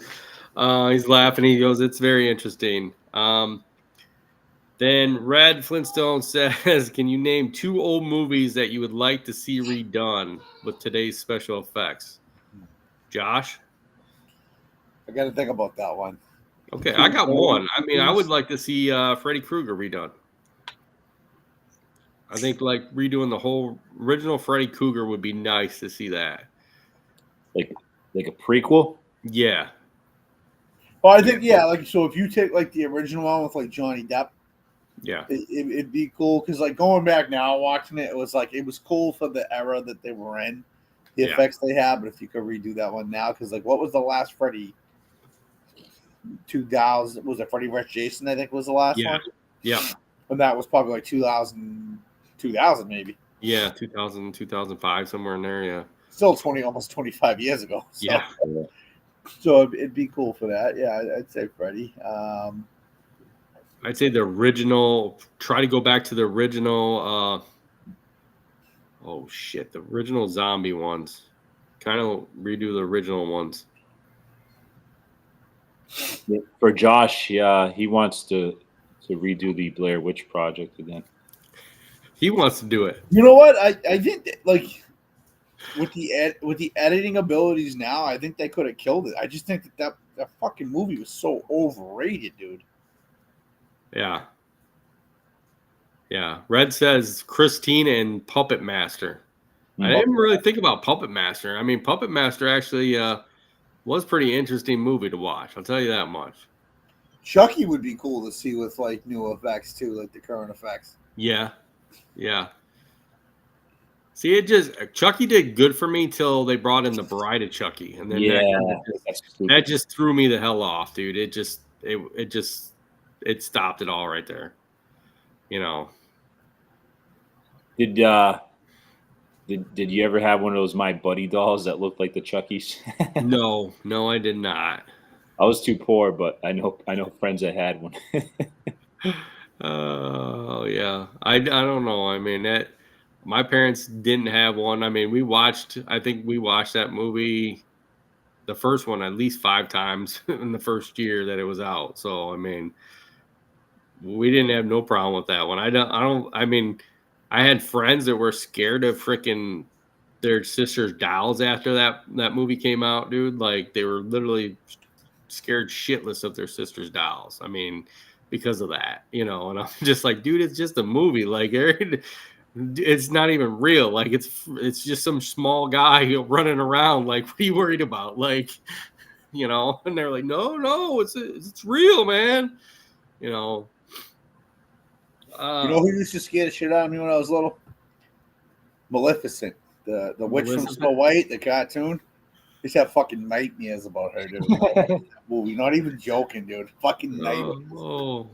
He's laughing. He goes, "It's very interesting." Then Red Flintstone says, "Can you name 2 old movies that you would like to see redone with today's special effects?" Josh? I got to think about that one. Okay, I got one. I mean, I would like to see Freddy Krueger redone. I think like redoing the whole original Freddy Krueger would be nice to see that. Like a prequel. Yeah. Well, I think like so if you take like the original one with like Johnny Depp, Yeah. it'd be cool because like going back now watching it, it was cool for the era that they were in, the effects they had. But if you could redo that one now, because like what was the last Freddy? 2000 was it Freddy vs. Jason? I think was the last one. Yeah. And that was probably like 2000 maybe. Yeah, 2000, 2005, somewhere in there. Yeah. Still almost 25 years ago. So, Yeah. So it'd be cool for that. Yeah, I'd say Freddy. I'd say the original. Try to go back to the original. Oh shit, the original zombie ones. Kind of redo the original ones. For Josh, yeah, he wants to redo the Blair Witch Project again. He wants to do it. You know what? I think like with the editing abilities now, I think they could have killed it. I just think that fucking movie was so overrated, dude. Yeah. Yeah. Red says Christine and Puppet Master. I didn't really think about Puppet Master. I mean, Puppet Master actually was pretty interesting movie to watch. I'll tell you that much. Chucky would be cool to see with like new effects too, like the current effects. Yeah. Yeah. See, Chucky did good for me till they brought in the Bride of Chucky, and then that just threw me the hell off, dude. It stopped it all right there. You know. Did you ever have one of those My Buddy dolls that looked like the Chuckies? No, I did not. I was too poor, but I know friends that had one. Oh yeah, I don't know. I mean my parents didn't have one. I mean, I think we watched that movie, the first one, at least 5 times in the first year that it was out. So I mean, we didn't have no problem with that one. I mean, I had friends that were scared of freaking their sister's dolls after that movie came out, dude. Like they were literally scared shitless of their sister's dolls. I mean, because of that, and I'm just like, dude, it's just a movie. Like it's not even real. Like it's just some small guy running around. Like, what are you worried about? Like, and they're like, no, it's real, man. You know who used to scare the shit out of me when I was little? Maleficent, the witch from Snow White, the cartoon. I used to have fucking nightmares about her, dude. Movie, not even joking, dude. Fucking nightmares. Oh.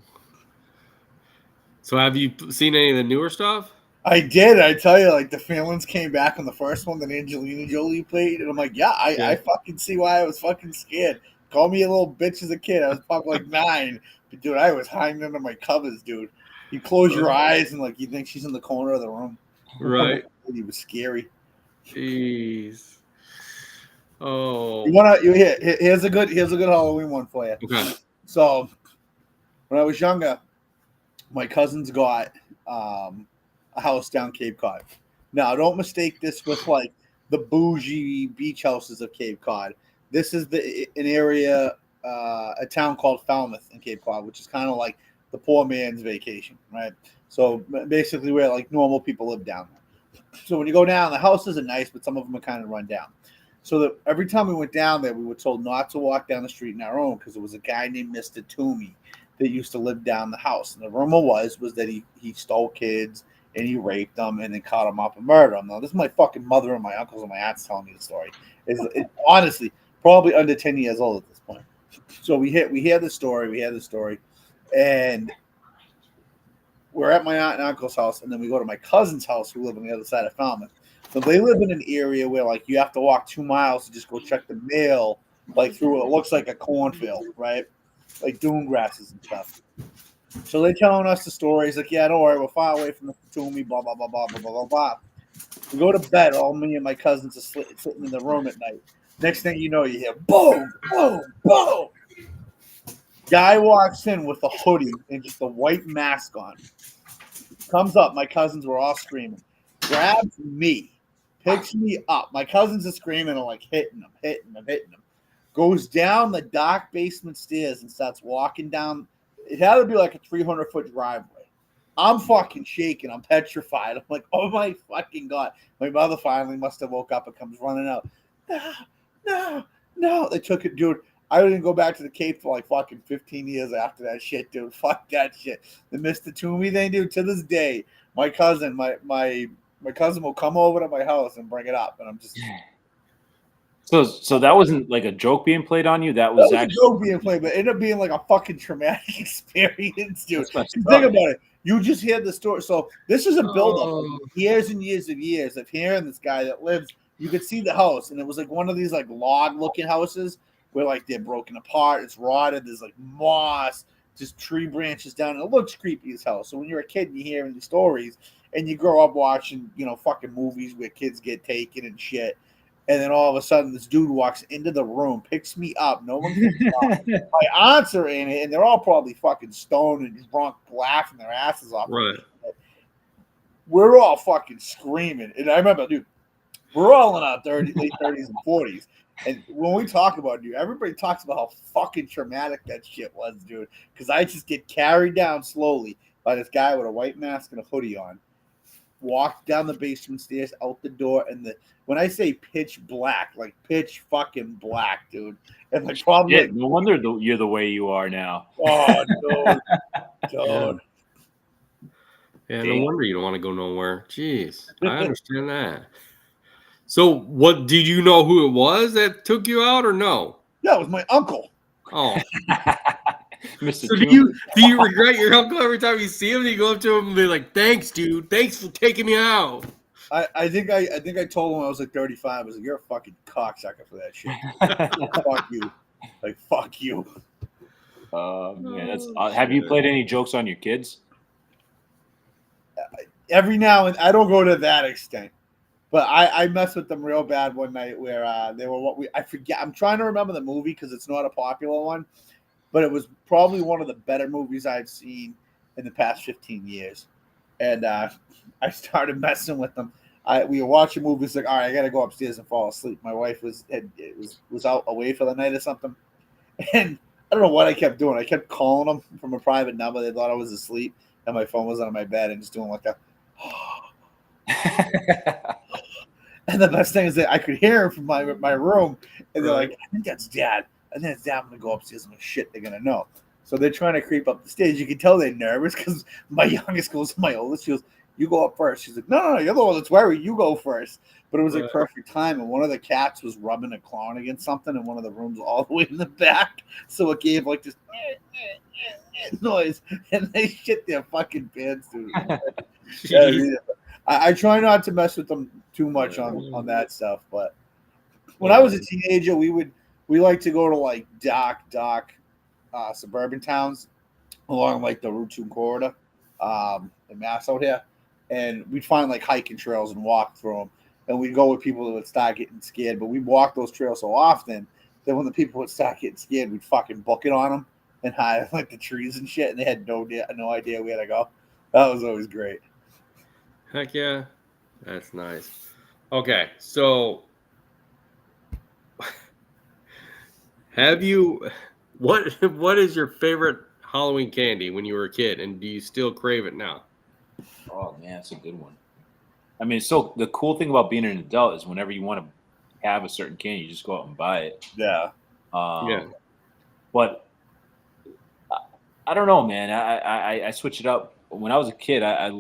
So have you seen any of the newer stuff? I did. I tell you, like the feelings came back on the first one that Angelina Jolie played, and I'm like, yeah, I fucking see why I was fucking scared. Call me a little bitch as a kid. I was probably like 9, but dude, I was hiding under my covers, dude. You close your eyes and like you think she's in the corner of the room. Right. It was scary. Jeez. Oh. Here's a good Halloween one for you. Okay. So when I was younger, my cousins got a house down Cape Cod. Now, don't mistake this with like the bougie beach houses of Cape Cod. This is an area, a town called Falmouth in Cape Cod, which is kind of like the poor man's vacation, right? So basically, where like normal people live down there. So when you go down, the houses are nice, but some of them are kind of run down. So that every time we went down there, we were told not to walk down the street on our own because there was a guy named Mr. Toomey that used to live down the house. And the rumor was that he stole kids and he raped them and then caught them up and murdered them. Now, this is my fucking mother and my uncles and my aunts telling me the story. It's honestly probably under 10 years old at this point. So we hear the story, and we're at my aunt and uncle's house, and then we go to my cousin's house who live on the other side of Falmouth. So they live in an area where like you have to walk 2 miles to just go check the mail, like through what looks like a cornfield, right? Like dune grasses and stuff. So they're telling us the stories, like, yeah, don't worry, we're far away from the Toomey, blah, blah, blah, blah, blah, blah, blah, blah. We go to bed, all me and my cousins are sitting in the room at night. Next thing you know, you hear boom, boom, boom. Guy walks in with a hoodie and just a white mask on. Comes up, my cousins were all screaming. Grabs me, picks me up. My cousins are screaming and like hitting him. Goes down the dark basement stairs and starts walking down. It had to be like a 300-foot driveway. I'm fucking shaking. I'm petrified. I'm like, oh my fucking God. My mother finally must have woke up and comes running out. No. They took it, dude. I didn't go back to the Cape for like fucking 15 years after that shit, dude. Fuck that shit. The Mr. Toomey thing, dude, to this day, my cousin will come over to my house and bring it up. And I'm just... So that wasn't like a joke being played on you. That was actually a joke being played, but it ended up being like a fucking traumatic experience, dude. Think about it. You just hear the story. So this is a buildup of years and years of hearing this guy that lives. You could see the house, and it was like one of these like log-looking houses where like they're broken apart. It's rotted. There's like moss, just tree branches down. And it looks creepy as hell. So when you're a kid and you're hearing these stories, and you grow up watching, fucking movies where kids get taken and shit. And then all of a sudden, this dude walks into the room, picks me up. No one picks me up. My aunts are in it, and they're all probably fucking stoned and drunk, laughing their asses off. Right. We're all fucking screaming. And I remember, dude, we're all in our late 30s and 40s. And when we talk about it, dude, everybody talks about how fucking traumatic that shit was, dude. Because I just get carried down slowly by this guy with a white mask and a hoodie on. Walked down the basement stairs, out the door, and when I say pitch black, like pitch fucking black, dude. And my problem, yeah, no wonder you're the way you are now. Oh, dude. Yeah, no wonder you don't want to go nowhere. Jeez, I understand that. So, what did you know who it was that took you out, or no? Yeah, it was my uncle. Oh. Mr. So do you regret your uncle every time you see him? You go up to him and be like, "Thanks, dude. Thanks for taking me out." I think I told him I was like 35. I was like, "You're a fucking cocksucker for that shit." Fuck you. Like, fuck you. Yeah, have you played any jokes on your kids? Every now and I don't go to that extent, but I messed with them real bad one night where they were I forget. I'm trying to remember the movie because it's not a popular one. But it was probably one of the better movies I've seen in the past 15 years. And I started messing with them. We were watching movies like, all right, I got to go upstairs and fall asleep. My wife was out away for the night or something. And I don't know what I kept doing. I kept calling them from a private number. They thought I was asleep. And my phone was on my bed and just doing like that. And the best thing is that I could hear him from my room. And they're like, I think that's Dad. And then I'm going to go upstairs and shit, they're going to know. So they're trying to creep up the stairs. You can tell they're nervous because my youngest goes to my oldest. She goes, you go up first. She's like, no, you're the one that's worried. You go first. But it was like perfect time. And one of the cats was rubbing a claw against something in one of the rooms all the way in the back. So it gave like this noise. And they shit their fucking pants, dude. I try not to mess with them too much on that stuff. But when I was a teenager, we like to go to like dark suburban towns along like the Route 2 corridor in Mass out here. And we'd find like hiking trails and walk through them. And we'd go with people that would start getting scared. But we'd walk those trails so often that when the people would start getting scared, we'd fucking book it on them and hide like the trees and shit. And they had no idea we had to go. That was always great. Heck yeah. That's nice. Okay, so Have you what is your favorite Halloween candy when you were a kid, and do you still crave it now? Oh man, that's a good one. I mean, so the cool thing about being an adult is whenever you want to have a certain candy, you just go out and buy it. Yeah. Yeah. But I don't know, man. I switch it up. When I was a kid, I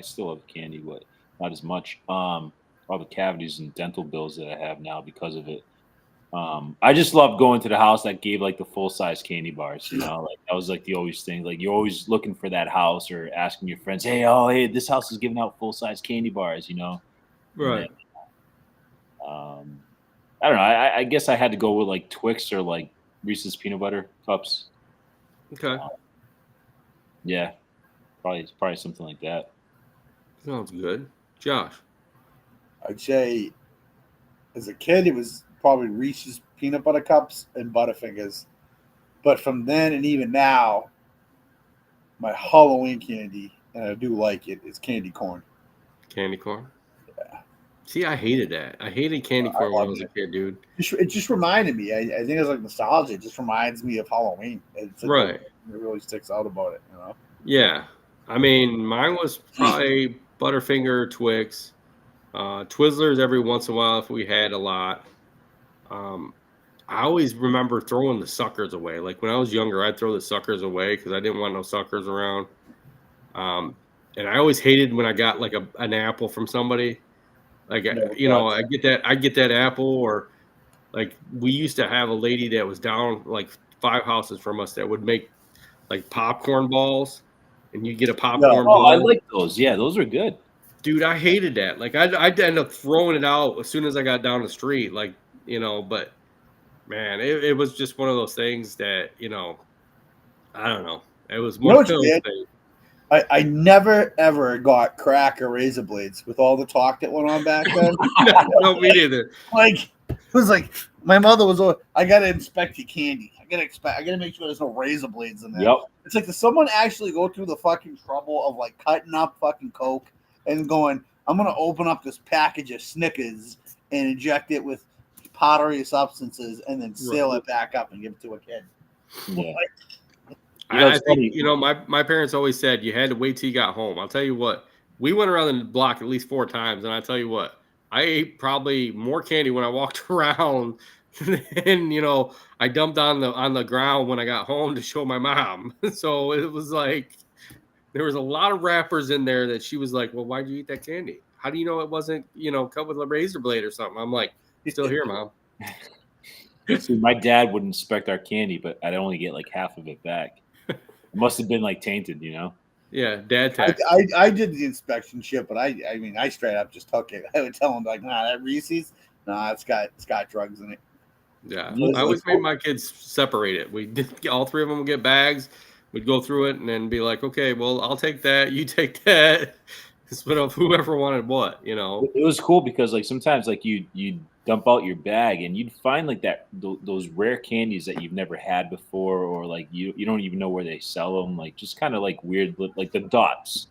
still love candy, but not as much. All the cavities and dental bills that I have now because of it. I just love going to the house that gave like the full size candy bars. You know, like that was like the always thing. Like you're always looking for that house or asking your friends, hey, this house is giving out full size candy bars. You know, and Right. then, I don't know. I guess I had to go with like Twix or like Reese's peanut butter cups. Okay. Yeah, probably something like that. Sounds good. Josh. I'd say as a kid, it was probably Reese's peanut butter cups and Butterfingers. But from then and even now, my Halloween candy, and I do like it, is candy corn. Candy corn. See, I hated that. I hated candy corn when I was a kid, dude. It just reminded me. I think it's like nostalgia. It just reminds me of Halloween. It's like Right. It really sticks out about it, you know. Yeah. I mean, mine was probably Butterfinger, Twix, Twizzlers every once in a while if we had a lot. I always remember throwing the suckers away. Like when I was younger, I'd throw the suckers away because I didn't want no suckers around. And I always hated when I got like an apple from somebody. Like Never you know, got I get that apple, or like we used to have a lady that was down like 5 houses from us that would make like popcorn balls, and you get a popcorn Oh, I ball. like those. Yeah, those are good. Dude, I hated that. Like I'd end up throwing it out as soon as I got down the street. Like but man, it was just one of those things that I don't know. It was You know one of what's those weird? things. I never ever got crack or razor blades with all the talk that went on back then. No, me neither. Like it was like my mother was always, I gotta inspect your candy. I gotta make sure there's no razor blades in there. Yep. It's like, does someone actually go through the fucking trouble of like cutting up fucking Coke and going, I'm gonna open up this package of Snickers and inject it with powdery substances and then seal it back up and give it to a kid? Yeah. I think my parents always said you had to wait till you got home. I'll tell you what, we went around the block at least 4 times, and I tell you what, I ate probably more candy when I walked around than I dumped on the ground when I got home to show my mom. So it was like there was a lot of wrappers in there that she was like, "Well, why'd you eat that candy? How do you know it wasn't cut with a razor blade or something?" I'm like, "Still here, Mom." See, my dad would inspect our candy, but I'd only get like half of it back. It must have been like tainted, Yeah, dad tax. I did the inspection shit, but I mean I straight up just took it. I would tell him like, nah, that Reese's, nah, it's got drugs in it. Yeah, Yeah, I always made my kids separate it. We did all 3 of them would get bags. We'd go through it and then be like, okay, well, I'll take that. You take that. Split up whoever wanted what. It was cool because like sometimes like you dump out your bag and you'd find like those rare candies that you've never had before, or like you don't even know where they sell them. Like just kind of like weird, like the dots.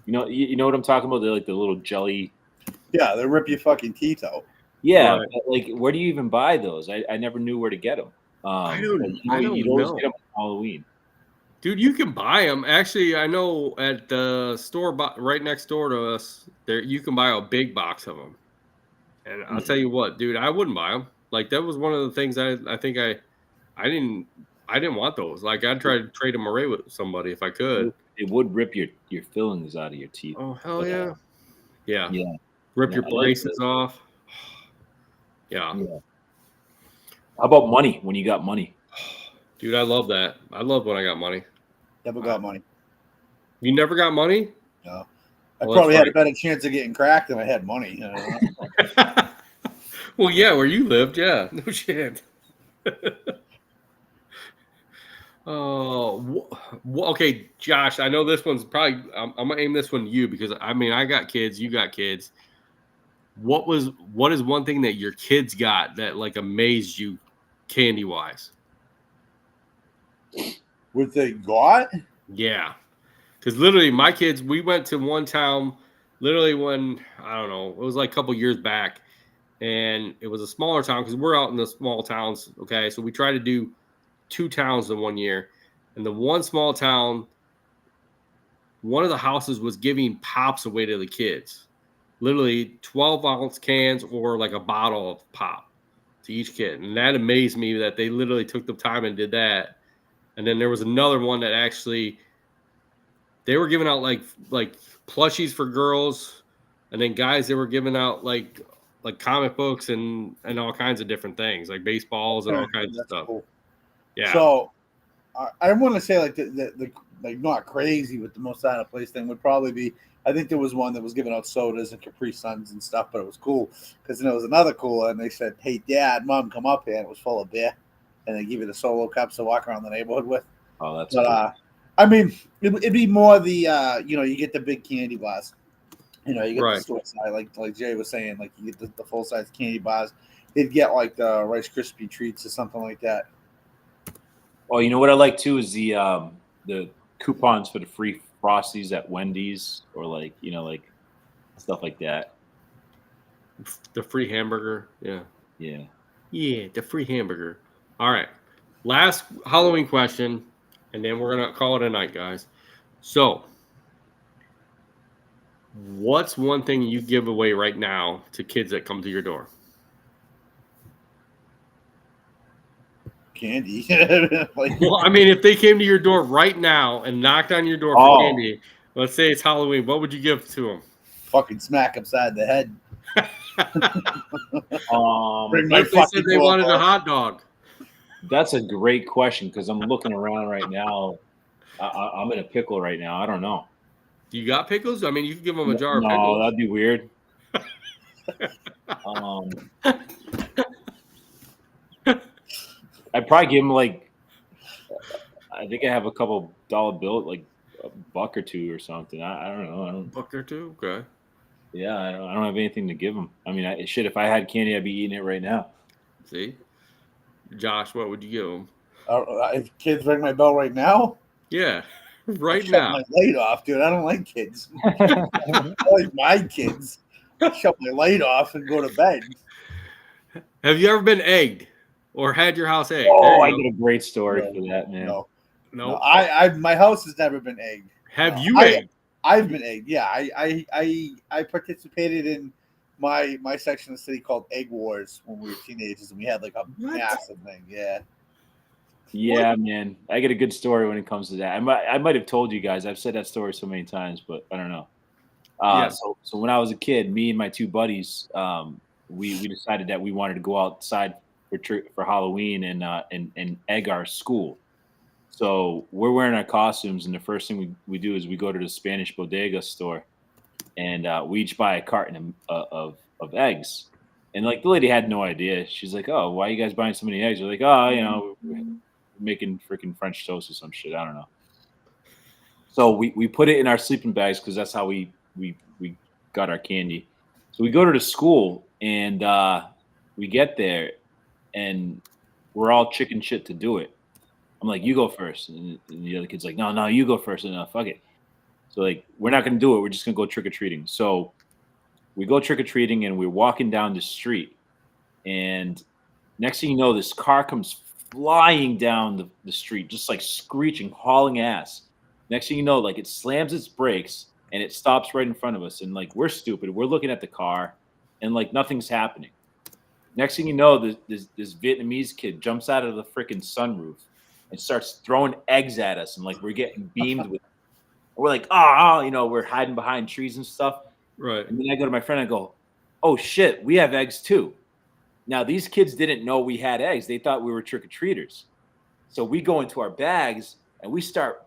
You know what I'm talking about? They're like the little jelly. Yeah, they rip your fucking teeth out. Yeah, Right. but, like where do you even buy those? I never knew where to get them. I don't You'd always know. get them on Halloween. Dude, you can buy them. Actually, I know at the store right next door to us, there you can buy a big box of them. And I'll tell you what, dude, I wouldn't buy them. Like that was one of the things I think I didn't want those. Like I'd try to trade them away with somebody if I could. It would rip your fillings out of your teeth. Oh hell yeah. Yeah. Yeah. Rip Yeah, your I like braces that. off. Yeah. Yeah. How about money? When you got money? Dude, I love that. I love when I got money. Never got money. You never got money? No. I Well, probably that's had a better chance of getting cracked if I had money. Well, yeah, where you lived, yeah. No shit. Oh, okay, Josh. I know this one's probably. I'm gonna aim this one to you because I mean I got kids. You got kids. What is one thing that your kids got that like amazed you, candy wise? What they got? Yeah, because literally my kids. We went to one town. Literally when I don't know, it was like a couple years back, and it was a smaller town because we're out in the small towns. Okay, so we try to do 2 towns in 1 year, and the one small town, one of the houses was giving pops away to the kids, literally 12-ounce cans or like a bottle of pop to each kid, and that amazed me that they literally took the time and did that. And then there was another one that actually they were giving out like plushies for girls, and then guys they were giving out like comic books and all kinds of different things like baseballs and all kinds of That's stuff. cool. Yeah. So I want to say like the like not crazy, but the most out of place thing would probably be, I think there was one that was giving out sodas and Capri Suns and stuff, but it was cool because then there was another cooler and they said, "Hey, Dad, Mom, come up here," and it was full of beer, and they give you the solo cups to walk around the neighborhood with. Oh, that's But cool. I mean, it'd be more the you get the big candy bars. You get Right. the store side, like Jay was saying, like you get the full size candy bars. They'd get like the Rice Krispie treats or something like that. Oh, you know what I like too is the coupons for the free Frosties at Wendy's, or like stuff like that. The free hamburger. Yeah. Yeah. Yeah, the free hamburger. All right. Last Halloween question, and then we're going to call it a night, guys. So, what's one thing you give away right now to kids that come to your door? Candy. Well, I mean, if they came to your door right now and knocked on your door for candy, let's say it's Halloween, what would you give to them? Fucking smack upside the head. Bring What if they said they wanted a hot dog? That's a great question because I'm looking around right now. I'm in a pickle right now. I don't know. Do you got pickles? I mean, you can give them a jar of No, pickles. that'd be weird. I'd probably give him like, I think I have a couple dollar bill, like a buck or two or something. I don't know. Buck or two, okay. Yeah, I don't have anything to give him. I mean, if I had candy, I'd be eating it right now. See, Josh, what would you give them? If kids ring my bell right now, Yeah, right shut now. my light off, dude. I don't like kids. I like my kids. Shut my light off and go to bed. Have you ever been egged or had your house egged? Oh, I got a great story for that, man. No. I my house has never been egged. Have you egged? I've been egged. Yeah, I participated in my section of the city called Egg Wars when we were teenagers, and we had like a massive thing. Yeah. Yeah, man. I get a good story when it comes to that. I might have told you guys. I've said that story so many times, but I don't know. So when I was a kid, me and my two buddies, we decided that we wanted to go outside for Halloween and egg our school. So we're wearing our costumes, and the first thing we do is we go to the Spanish bodega store, and we each buy a carton of eggs. And like the lady had no idea. She's like, "Oh, why are you guys buying so many eggs?" We're like, "Oh, we're making freaking French toast or some shit. I don't know." So we put it in our sleeping bags because that's how we got our candy. So we go to the school, and we get there, and we're all chicken shit to do it. I'm like, "You go first," and the other kid's like, "No, you go first." And fuck it. So like, we're not gonna do it. We're just gonna go trick or treating. So we go trick or treating, and we're walking down the street, and next thing you know, this car comes flying down the street, just like screeching, hauling ass. Next thing you know, like it slams its brakes and it stops right in front of us. And like, we're stupid. We're looking at the car, and like nothing's happening. Next thing you know, this Vietnamese kid jumps out of the freaking sunroof and starts throwing eggs at us, and like we're getting beamed with. We're like, we're hiding behind trees and stuff. Right. And then I go to my friend and I go, "Oh shit, we have eggs too." Now these kids didn't know we had eggs. They thought we were trick-or-treaters. So we go into our bags and we start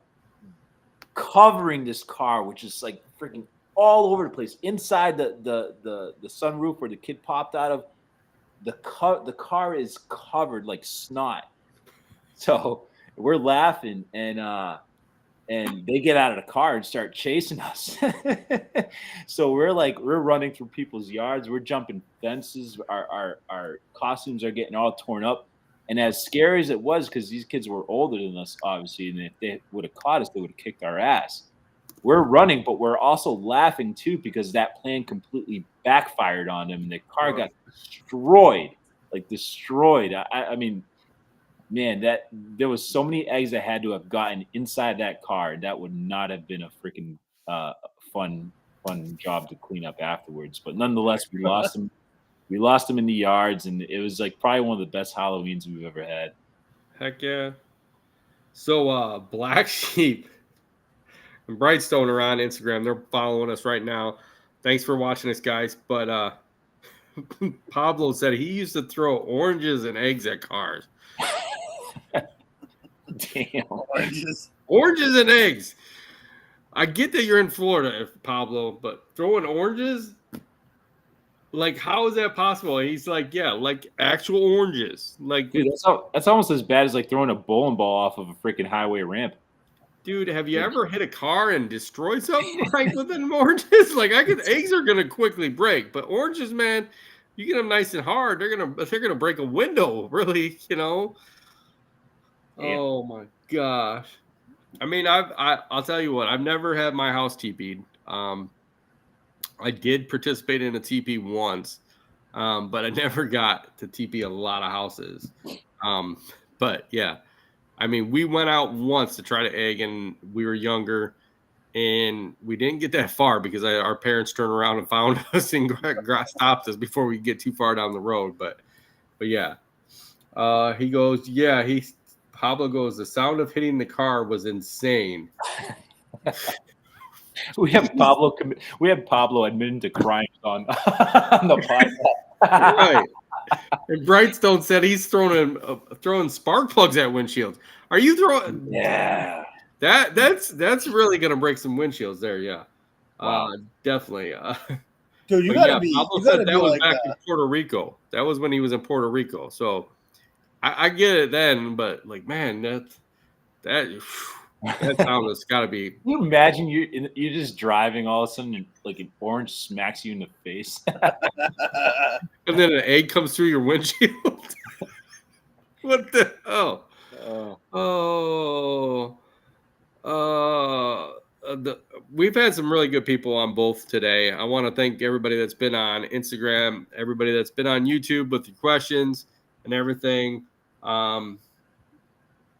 covering this car, which is like freaking all over the place. Inside the sunroof where the kid popped out of, the car is covered like snot. So we're laughing, and they get out of the car and start chasing us. So we're running through people's yards. We're jumping fences. Our costumes are getting all torn up. And as scary as it was, because these kids were older than us, obviously, and if they would have caught us, they would have kicked our ass. we're running, but we're also laughing too because that plan completely backfired on him. The car got destroyed, like destroyed. I mean, man, that there was so many eggs that had to have gotten inside that car. That would not have been a freaking fun job to clean up afterwards. But nonetheless, we lost him. We lost him in the yards, and it was like probably one of the best Halloweens we've ever had. Heck yeah. So Black Sheep and Brightstone are on Instagram. They're following us right now. Thanks for watching us, guys. But Pablo said he used to throw oranges and eggs at cars. Damn. Oranges. And eggs. I get that you're in Florida, Pablo, but throwing oranges? Like, how is that possible? He's like, yeah, like actual oranges. Like, dude, that's almost as bad as like throwing a bowling ball off of a freaking highway ramp. Dude, have you ever hit a car and destroyed something like with them oranges? Like, eggs are gonna quickly break, but oranges, man, you get them nice and hard, they're gonna break a window, really, you know. Damn. Oh my gosh. I mean, I'll tell you what, I've never had my house TP'd. I did participate in a TP once, but I never got to TP a lot of houses. But yeah, I mean, we went out once to try to egg, and we were younger, and we didn't get that far because our parents turned around and found us and stopped us before we get too far down the road. But yeah, he goes, yeah, Pablo goes, the sound of hitting the car was insane. We have Pablo admitting to crimes on the podcast. Right. And Brightstone said he's throwing spark plugs at windshields. Are you throwing? Yeah. That's really gonna break some windshields there. Yeah. Wow. Definitely. Dude, you gotta be. Pablo You said gotta that be was like back in Puerto Rico. That was when he was in Puerto Rico. So I get it then, but like, man, that sound has got to be. Can you imagine you're just driving, all of a sudden, like an orange smacks you in the face, and then an egg comes through your windshield. What the hell? We've had some really good people on both today. I want to thank everybody that's been on Instagram, everybody that's been on YouTube with your questions and everything.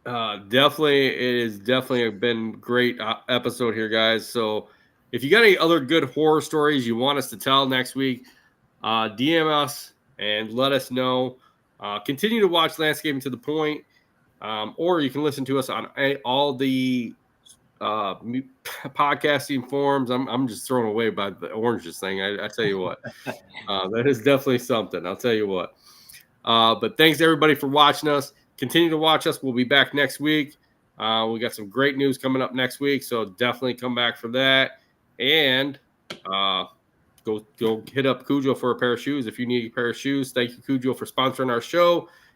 Definitely, it has definitely been a great episode here, guys. So if you got any other good horror stories you want us to tell next week, DM us and let us know. Continue to watch Landscaping to the Point, or you can listen to us on all the podcasting forums. I'm just thrown away by the oranges thing. I tell you what, that is definitely something. I'll tell you what. But thanks everybody for watching us. Continue to watch us. We'll be back next week. We got some great news coming up next week, so definitely come back for that. And go hit up Cujo for a pair of shoes if you need a pair of shoes. Thank you, Cujo, for sponsoring our show.